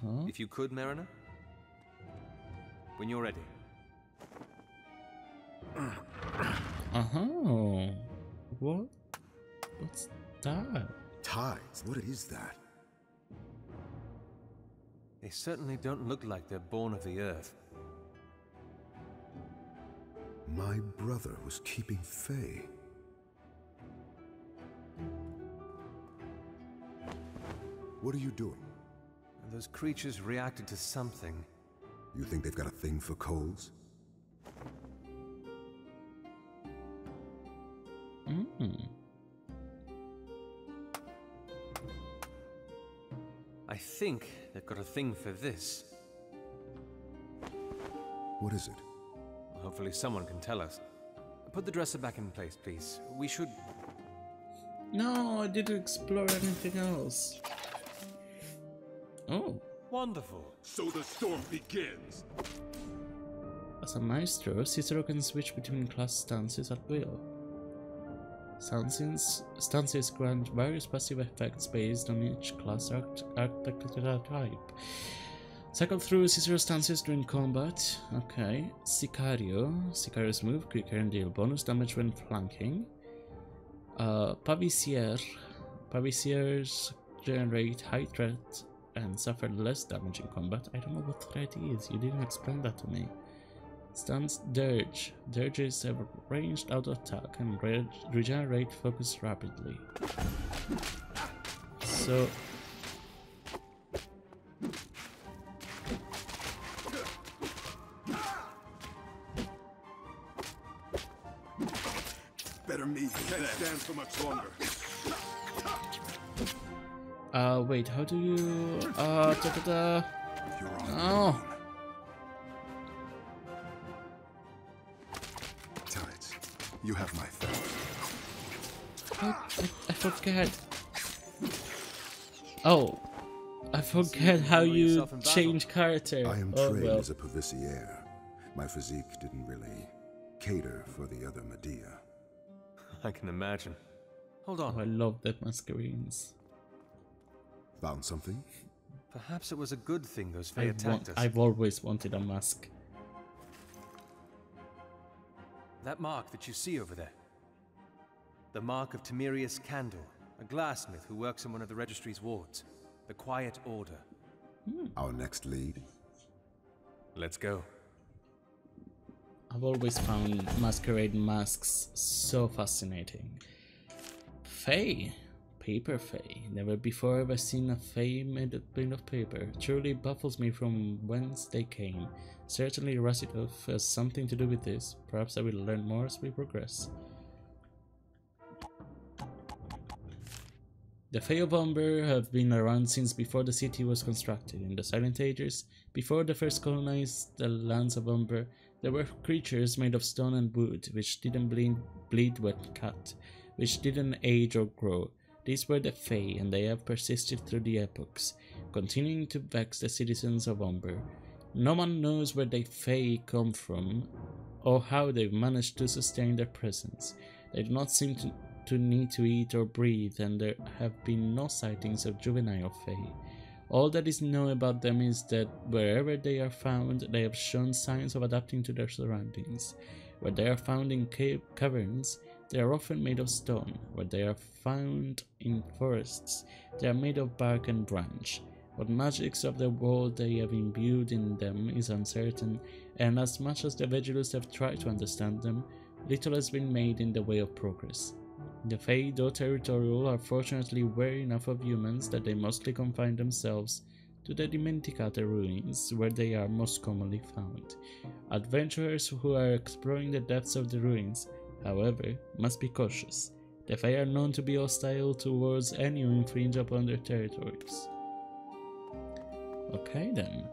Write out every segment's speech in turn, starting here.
Huh? If you could, Mariner. When you're ready. Uh-huh. What? What's that? Tides? What is that? They certainly don't look like they're born of the earth. My brother was keeping Fae. What are you doing? Those creatures reacted to something. You think they've got a thing for coals? I think they've got a thing for this. What is it? Hopefully someone can tell us. Put the dresser back in place, please. We should... No, I didn't explore anything else. Oh. Wonderful. So the storm begins. As a maestro, Cicero can switch between class stances at will. Stances grant various passive effects based on each class archetype. Cycle through Cicero stances during combat. Okay. Sicario. Sicario's move, quicker and deal bonus damage when flanking. Pavicier. Paviciers generate high threat and suffer less damage in combat. I don't know what threat is. You didn't explain that to me. Stance Dirge. Dirge is a ranged auto attack and regenerate focus rapidly. So Better me. Can't stand for much longer. wait, how do you You're on oh. Tides. You have my thanks. I forget. Oh, I forget how you change character. I am Oh trained well. as a Pavicier. My physique didn't really cater for the other Medea. I can imagine. Hold Oh, I on. love that masquerades. Found something? Perhaps it was a good thing those Fae attacked us. I've always wanted a mask. That mark that you see over there. The mark of Timerius Candle, a glassmith who works in one of the registry's wards. The Quiet Order. Our next lead? Let's go. I've always found masquerade masks so fascinating. Fae. Paper Fae. Never before have I seen a Fae made of paper. Truly baffles me from whence they came. Certainly Rasitov has something to do with this. Perhaps I will learn more as we progress. The Fae of Umber have been around since before the city was constructed. In the Silent Ages, before the first colonized the lands of Umber, there were creatures made of stone and wood, which didn't bleed when cut, which didn't age or grow. These were the Fae, and they have persisted through the epochs, continuing to vex the citizens of Umber. No one knows where the Fae come from, or how they've managed to sustain their presence. They do not seem to need to eat or breathe, and there have been no sightings of juvenile Fae. All that is known about them is that wherever they are found, they have shown signs of adapting to their surroundings. Where they are found in caverns, they are often made of stone. Where they are found in forests, they are made of bark and branch. What magics of the world they have imbued in them is uncertain, and as much as the Vegelus have tried to understand them, little has been made in the way of progress. The Fae, though territorial, are fortunately wary enough of humans that they mostly confine themselves to the Dimenticata ruins, where they are most commonly found. Adventurers who are exploring the depths of the ruins, however, must be cautious. The Fae are known to be hostile towards any who infringe upon their territories. Okay then.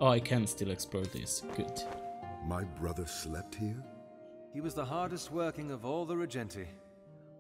Oh, I can still explore this. Good. My brother slept here? He was the hardest working of all the Regenti.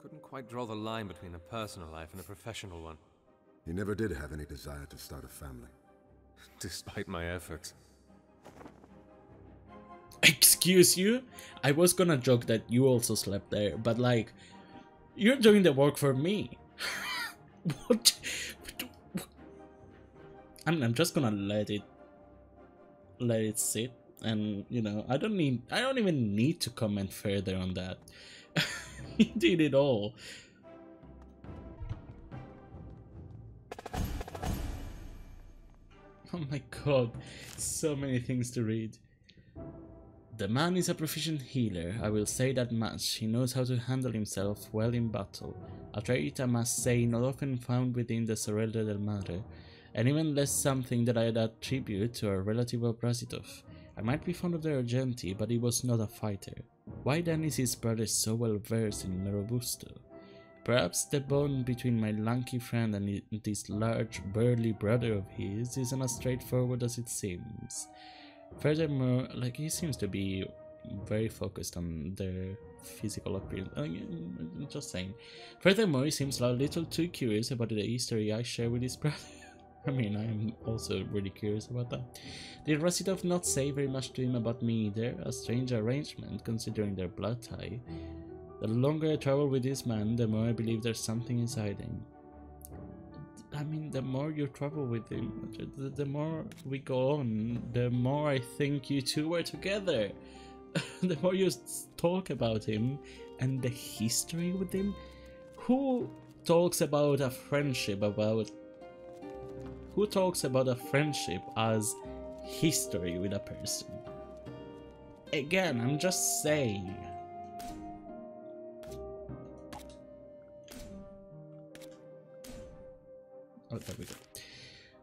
Couldn't quite draw the line between a personal life and a professional one. He never did have any desire to start a family. Despite my efforts. Excuse you? I was gonna joke that you also slept there, but like, you're doing the work for me. What? I mean, I'm just gonna let it sit, and you know, I don't even need to comment further on that. He did it all. Oh my god, so many things to read. The man is a proficient healer, I will say that much. He knows how to handle himself well in battle, a trait I must say not often found within the Sorelda del Mare, and even less something that I'd attribute to a relative of Brasitov. I might be fond of the Argenti, but he was not a fighter. Why then is his brother so well versed in Robusto? Perhaps the bond between my lanky friend and this large, burly brother of his isn't as straightforward as it seems. Furthermore, like, he seems to be very focused on their physical appearance. I'm just saying. Furthermore, he seems a little too curious about the history I share with his brother. I mean, I'm also really curious about that. Did Rasitov not say very much to him about me either? A strange arrangement, considering their blood tie. The longer I travel with this man, the more I believe there's something inside him. I mean, the more you travel with him, the more we go on, the more I think you two were together. The more you talk about him and the history with him. Who talks about a friendship as history with a person? Again, I'm just saying. Oh, there we go.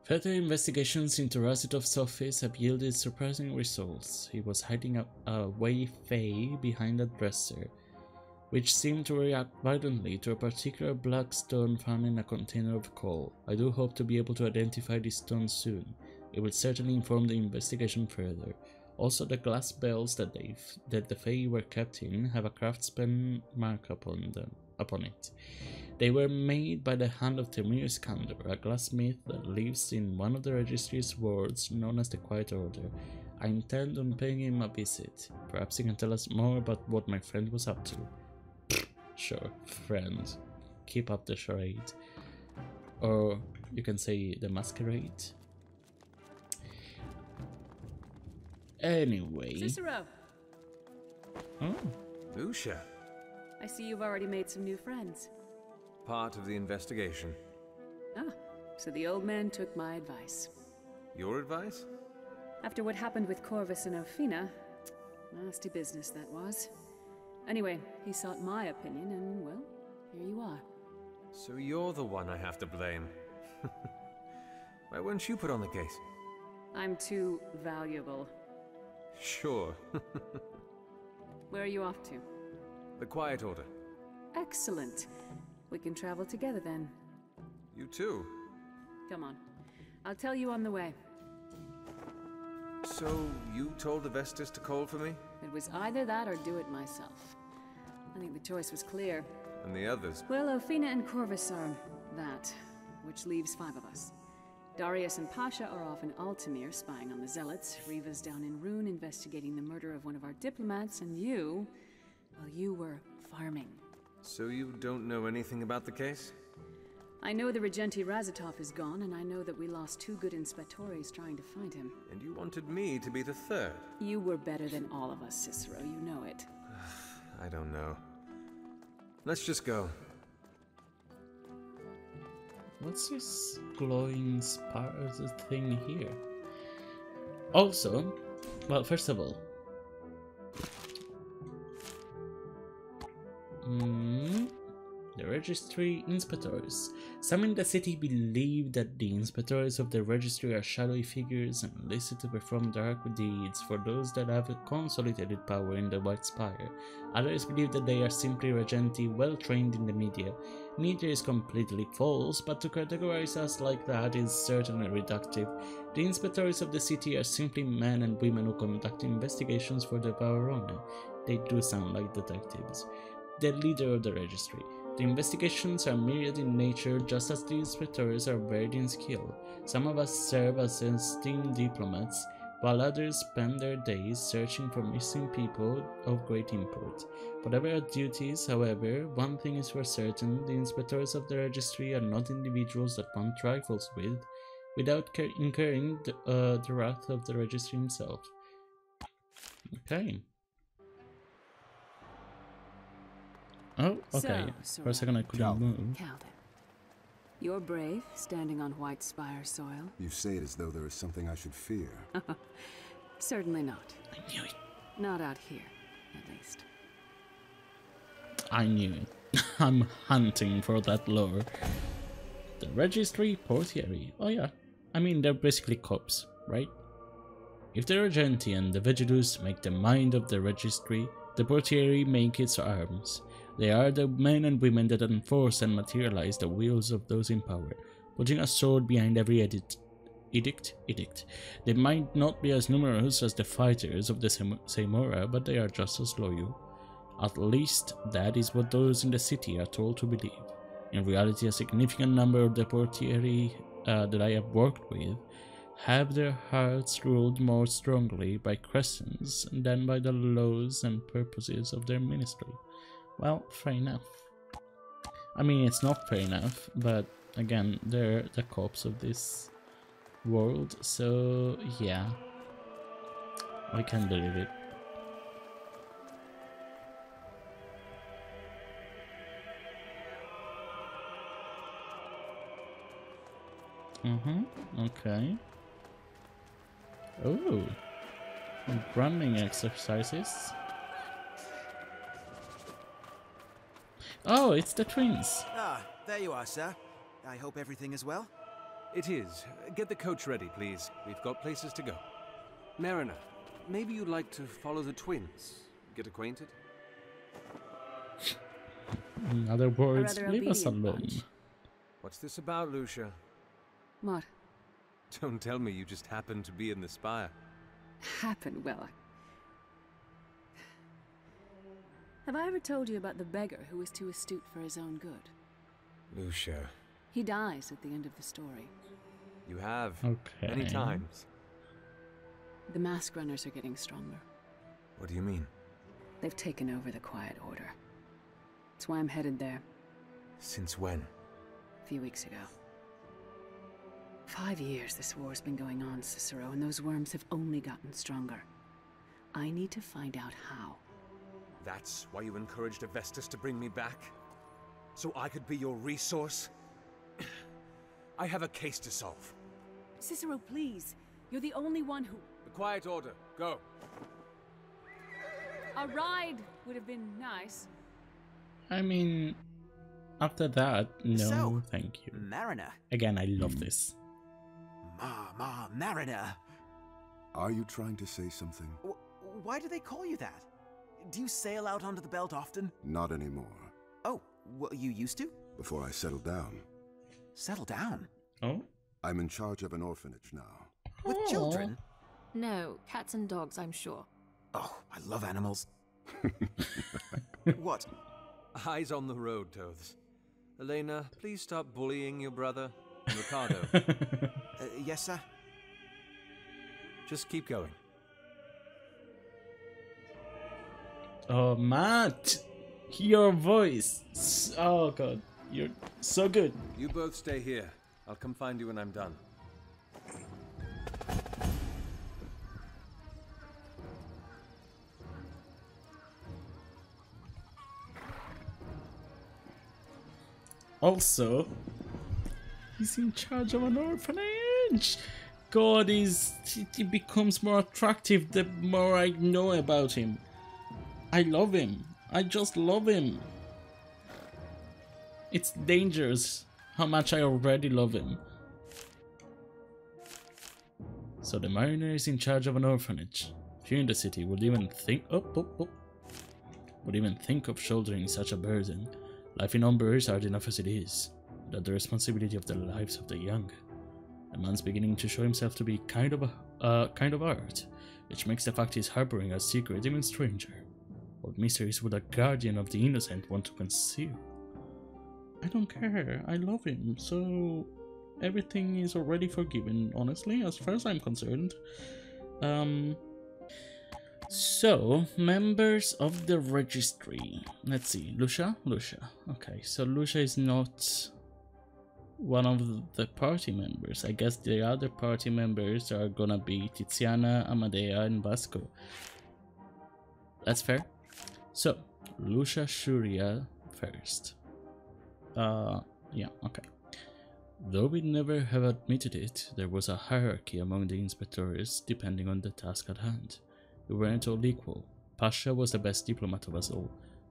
Further investigations into Rasitov's office have yielded surprising results. He was hiding a Wei Fei behind a dresser, which seemed to react violently to a particular black stone found in a container of coal. I do hope to be able to identify this stone soon. It will certainly inform the investigation further. Also, the glass bells that the Fei were kept in have a craftsman mark upon it. They were made by the hand of Temurius Kandor, a glassmith that lives in one of the registry's wards known as the Quiet Order. I intend on paying him a visit. Perhaps he can tell us more about what my friend was up to. Sure, friend. Keep up the charade. Or you can say the masquerade. Anyway. Cicero! Oh. Lucia. I see you've already made some new friends. Part of the investigation. Ah, so the old man took my advice. Your advice? After what happened with Corvus and Ofina, nasty business that was. Anyway, he sought my opinion and, well, here you are. So you're the one I have to blame. Why weren't you put on the case? I'm too valuable. Sure. Where are you off to? The Quiet Order. Excellent. We can travel together then. You too? Come on. I'll tell you on the way. So, you told the Vestas to call for me? It was either that or do it myself. I think the choice was clear. And the others? Well, Ofina and Corvus are that, which leaves 5 of us. Darius and Pasha are off in Altamir spying on the Zealots, Riva's down in Rune investigating the murder of one of our diplomats, and you, well, you were farming. So you don't know anything about the case? I know the Regenti Razatov is gone, and I know that we lost 2 good inspectores trying to find him. And you wanted me to be the third? You were better than all of us, Cicero, you know it. I don't know. Let's just go. What's this glowing sparks thing here? Also, well, first of all, the registry inspectors. Some in the city believe that the inspectors of the registry are shadowy figures and listed to perform dark deeds for those that have a consolidated power in the White Spire. Others believe that they are simply regenti well trained in the media. Neither is completely false, but to categorize us like that is certainly reductive. The inspectors of the city are simply men and women who conduct investigations for the Barone. They do sound like detectives. The leader of the registry. The investigations are myriad in nature, just as the inspectors are varied in skill. Some of us serve as esteemed diplomats, while others spend their days searching for missing people of great import. Whatever our duties, however, one thing is for certain: the inspectors of the registry are not individuals that one trifles with. without incurring the wrath of the registry himself. Okay. Oh, okay. So, For a second I couldn't move. Calden, you're brave, standing on White Spire soil. You say it as though there is something I should fear. Certainly not. I knew it. Not out here, at least. I knew it. I'm hunting for that lore. The registry portieri. Oh yeah. I mean, they're basically cops, right? If the Regenti and the Vigilus make the mind of the registry, the portieri make its arms. They are the men and women that enforce and materialize the wills of those in power, putting a sword behind every edict. They might not be as numerous as the fighters of the Seimora, but they are just as loyal. At least, that is what those in the city are told to believe. In reality, a significant number of the portieri that I have worked with have their hearts ruled more strongly by crescents than by the laws and purposes of their ministry. Well, fair enough. I mean, it's not fair enough, but again, they're the cops of this world, so yeah, I can believe it. Okay. Oh, branding exercises. Oh, it's the twins. Ah, there you are, sir. I hope everything is well. It is. Get the coach ready, please. We've got places to go. Mariner, maybe you'd like to follow the twins. Get acquainted? In other words, rather leave us obedient alone. bunch. What's this about, Lucia? What? Don't tell me you just happened to be in the spire. Happened? Well, have I ever told you about the beggar who was too astute for his own good? Lucia, He dies at the end of the story. you have. Okay. Many times. The mask runners are getting stronger. What do you mean? They've taken over the Quiet Order. That's why I'm headed there. Since when? A few weeks ago. 5 years this war's been going on, Cicero, and those worms have only gotten stronger. I need to find out how. That's why you encouraged Avestus to bring me back? So I could be your resource? I have a case to solve. Cicero, please. You're the only one who... The Quiet Order, go. A ride would have been nice. I mean, after that, no, So, thank you. Mariner. Again, I love this. Mariner. Are you trying to say something? Why do they call you that? Do you sail out onto the belt often? Not anymore. Oh, well, you used to? Before I settled down. Settle down. Oh? I'm in charge of an orphanage now. With children? No, cats and dogs, I'm sure. Oh, I love animals. What? Eyes on the road, Toads. Elena, please stop bullying your brother. And Ricardo, Yes, sir? just keep going. Oh, Matt! Your voice! Oh god, you're so good. You both stay here. I'll come find you when I'm done. Also, he's in charge of an orphanage! God, he becomes more attractive the more I know about him. I love him. I just love him. It's dangerous how much I already love him. So the mariner is in charge of an orphanage. Few in the city would even think would even think of shouldering such a burden. Life in Umber is hard enough as it is, without the responsibility of the lives of the young. The man's beginning to show himself to be kind of art, which makes the fact he's harboring a secret even stranger. What mysteries would a guardian of the innocent want to conceal? I don't care, I love him, so everything is already forgiven, honestly, as far as I'm concerned. So, members of the registry. Let's see, Lucia? Okay, so Lucia is not one of the party members. I guess the other party members are gonna be Tiziana, Amadea, and Vasco. That's fair. So, Lucia Shuria first. Yeah, okay. Though we never have admitted it, there was a hierarchy among the inspectors depending on the task at hand. We weren't all equal. Pasha was the best diplomat of us all.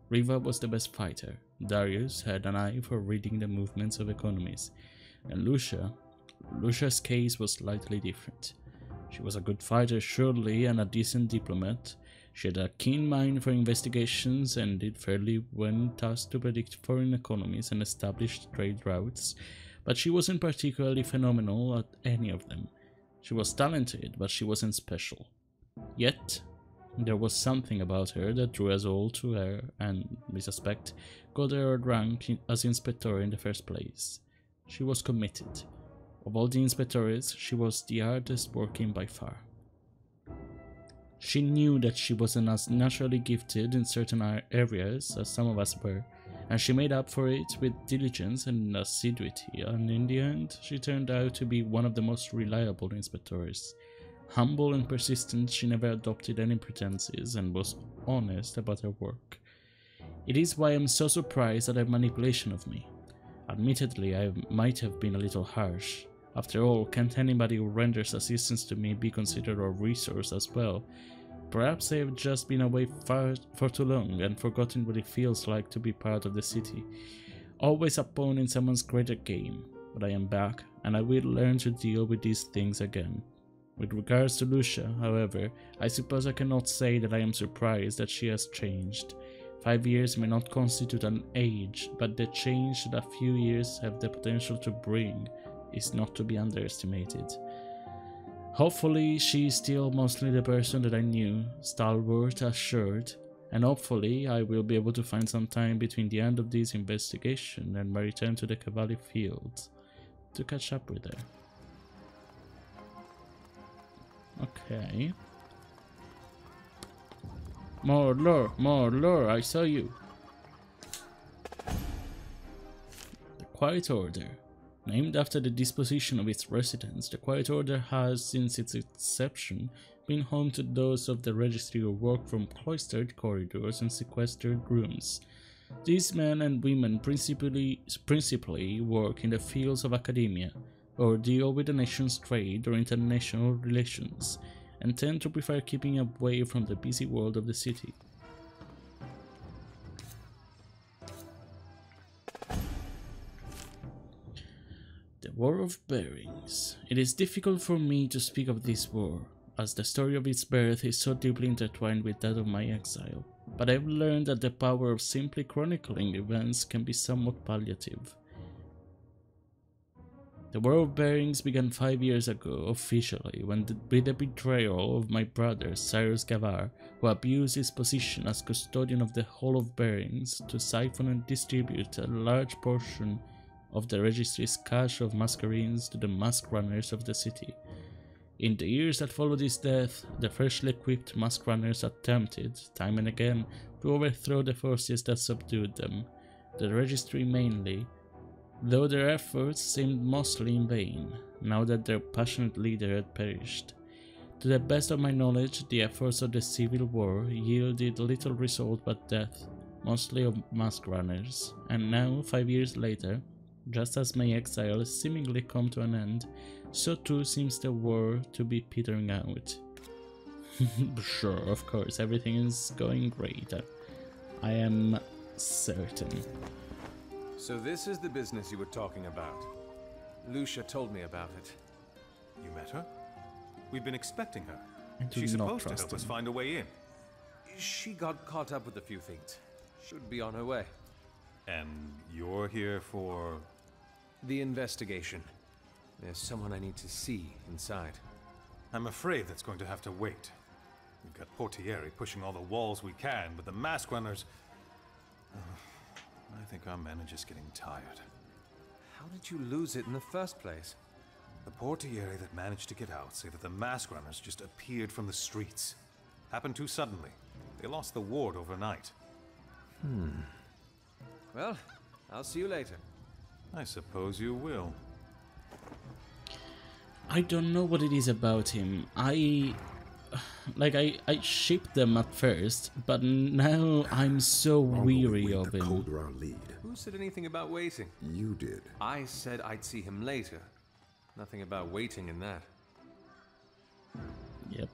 Riva was the best fighter. Darius had an eye for reading the movements of economies. And Lucia's case was slightly different. She was a good fighter surely and a decent diplomat. She had a keen mind for investigations and did fairly when tasked to predict foreign economies and establish trade routes, but she wasn't particularly phenomenal at any of them. She was talented, but she wasn't special. Yet, there was something about her that drew us all to her and, we suspect, got her a rank as inspector in the first place. She was committed. Of all the inspectors, she was the hardest working by far. She knew that she wasn't as naturally gifted in certain areas as some of us were, and she made up for it with diligence and assiduity, and in the end, she turned out to be one of the most reliable inspectors. Humble and persistent, she never adopted any pretenses and was honest about her work. It is why I'm so surprised at her manipulation of me. Admittedly, I might have been a little harsh. After all, can't anybody who renders assistance to me be considered a resource as well? Perhaps I have just been away for too long and forgotten what it feels like to be part of the city. Always a pawn in someone's greater game, but I am back and I will learn to deal with these things again. With regards to Lucia, however, I suppose I cannot say that I am surprised that she has changed. 5 years may not constitute an age, but the change that a few years have the potential to bring is not to be underestimated. Hopefully, she is still mostly the person that I knew, stalwart, assured, and hopefully I will be able to find some time between the end of this investigation and my return to the Cavalli fields to catch up with her. Okay. More lore, I saw you. The Quiet Order. Named after the disposition of its residents, the Quiet Order has, since its inception, been home to those of the registry who work from cloistered corridors and sequestered rooms. These men and women principally work in the fields of academia, or deal with the nation's trade or international relations, and tend to prefer keeping away from the busy world of the city. The War of Bearings. It is difficult for me to speak of this war, as the story of its birth is so deeply intertwined with that of my exile, but I have learned that the power of simply chronicling events can be somewhat palliative. The War of Bearings began 5 years ago, officially, with the betrayal of my brother, Cyrus Gavar, who abused his position as custodian of the Hall of Bearings to siphon and distribute a large portion of the registry's cache of masquerades to the mask runners of the city. In the years that followed his death, the freshly equipped mask runners attempted, time and again, to overthrow the forces that subdued them, the registry mainly, though their efforts seemed mostly in vain, now that their passionate leader had perished. To the best of my knowledge, the efforts of the civil war yielded little result but death, mostly of mask runners, and now, 5 years later, just as my exile has seemingly come to an end, so too seems the war to be petering out. Sure, of course, everything is going great. I am certain. So this is the business you were talking about. Lucia told me about it. You met her? We've been expecting her. She's supposed to help us find a way in. She got caught up with a few things. Should be on her way. And you're here for... The investigation. There's someone I need to see inside. I'm afraid that's going to have to wait. We've got Portieri pushing all the walls we can, but the mask runners... I think our men are just getting tired. How did you lose it in the first place? The Portieri that managed to get out say that the mask runners just appeared from the streets. Happened too suddenly. They lost the ward overnight. Well, I'll see you later. I suppose you will. I don't know what it is about him. I shipped them at first, but now I'm so weary of the him. colder our lead. Who said anything about waiting? You did. I said I'd see him later. Nothing about waiting in that. Yep.